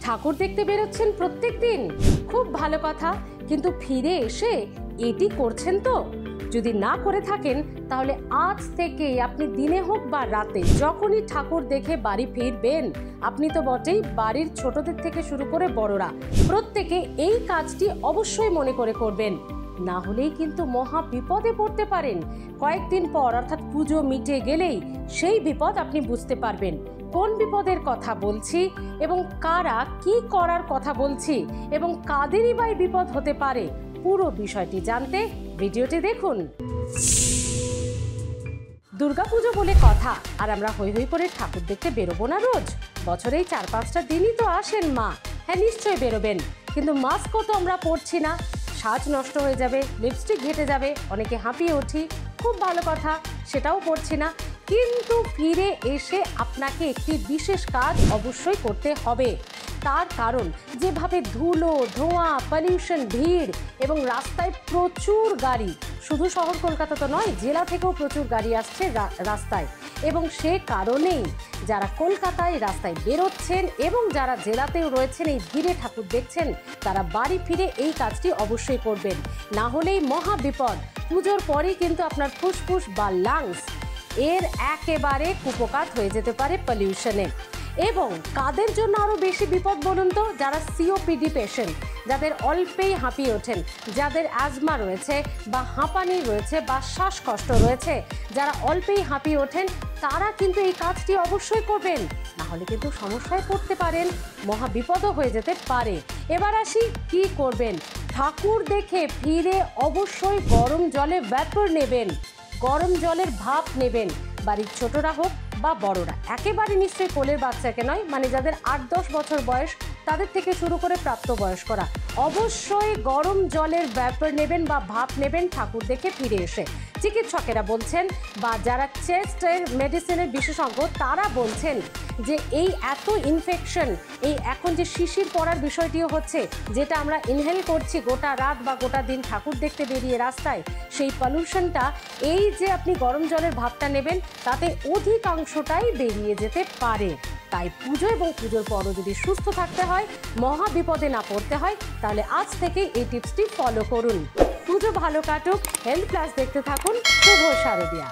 ঠাকুর দেখতে বেরোচ্ছেন প্রত্যেক দিন, খুব ভালো কথা, কিন্তু ফিরে এসে এটি করছেন তো? যদি না করে থাকেন তাহলে আজ থেকে আপনি দিনে হোক বা রাতে যখনই ঠাকুর দেখে বাড়ি ফিরবেন, আপনি তো বটেই, বাড়ির ছোটদের থেকে শুরু করে বড়রা প্রত্যেকে এই কাজটি অবশ্যই মনে করে করবেন। না হলেই কিন্তু মহা বিপদে পড়তে পারেন। কয়েকদিন পর অর্থাৎ পুজো মিটে গেলেই সেই বিপদ আপনি বুঝতে পারবেন কোন বিপদের কথা বলছি এবং কারা কি করার কথা বলছি এবং কাদেরই বা বিপদ হতে পারে। পুরো বিষয়টি জানতে ভিডিওটি দেখুন। দুর্গাপুজো বলে কথা, আর আমরা হই হই করে ঠাকুর দেখতে বেরোবো না রোজ? বছরেই 4-5টা দিনই তো আসেন মা। হ্যাঁ, নিশ্চয়ই বেরোবেন, কিন্তু মাস্কও তো আমরা পরছি না। সাজ নষ্ট হয়ে যাবে, লিপস্টিক ঘেটে যাবে, অনেকে হাঁপিয়ে উঠি, খুব ভালো কথা, সেটাও পরছি না। কিন্তু ফিরে এসে আপনাকে একটি বিশেষ কাজ অবশ্যই করতে হবে। তার কারণ যেভাবে ধুলো, ধোঁয়া, পলিউশন, ভিড় এবং রাস্তায় প্রচুর গাড়ি, শুধু শহর কলকাতা তো নয়, জেলা থেকেও প্রচুর গাড়ি আসছে রাস্তায়, এবং সে কারণেই যারা কলকাতায় রাস্তায় বেরোচ্ছেন এবং যারা জেলাতেও রয়েছেন এই ভিড়ে ঠাকুর দেখছেন, তারা বাড়ি ফিরে এই কাজটি অবশ্যই করবেন। না হলেই মহা বিপদ। পুজোর পরেই কিন্তু আপনার ফুসফুস বা লাংস এর একেবারে কুপকাত হয়ে যেতে পারে পলিউশনে। এবং কাদের জন্য আরও বেশি বিপদ বলুন তো? যারা সিওপিডি পেশেন্ট, যাদের অল্পেই হাঁপিয়ে ওঠেন, যাদের অ্যাজমা রয়েছে বা হাঁপানি রয়েছে বা শ্বাসকষ্ট রয়েছে, যারা অল্পেই হাঁপিয়ে ওঠেন, তারা কিন্তু এই কাজটি অবশ্যই করবেন। না হলে কিন্তু সমস্যায় পড়তে পারেন, মহা বিপদও হয়ে যেতে পারে। এবার আসি কি করবেন। ঠাকুর দেখে ফিরে অবশ্যই গরম জলে ভ্যাপর নেবেন, গরম জলের ভাপ নেবেন। বাড়ির ছোটরা হোক বা বড়রা, একেবারে নিশ্চয়ই কোলের বাচ্চাকে নয়, মানে যাদের 8-10 বছর বয়স তাদের থেকে শুরু করে প্রাপ্তবয়স্করা অবশ্যই গরম জলের ভ্যাপর নেবেন বা ভাপ নেবেন ঠাকুর দেখে ফিরে এসে। চিকিৎসকেরা বলছেন বা যারা চেস্টের মেডিসিনের বিশেষজ্ঞ তারা বলছেন যে এই এত ইনফেকশন, এই এখন যে শিশির পড়ার বিষয়টিও হচ্ছে, যেটা আমরা ইনহেল করছি গোটা রাত বা গোটা দিন ঠাকুর দেখতে বেরিয়ে রাস্তায়, সেই পলিউশনটা এই যে আপনি গরম জলের ভাপটা নেবেন তাতে অধিকাংশটাই বেরিয়ে যেতে পারে। তাই পুজো এবং পুজোর পরও যদি সুস্থ থাকতে হয়, মহা বিপদে না পড়তে হয়, তাহলে আজ থেকে এই টিপসটি ফলো করুন। পুজো ভালো কাটুক, হেলথ প্লাস দেখতে থাকুন। শুভ শারদিয়া।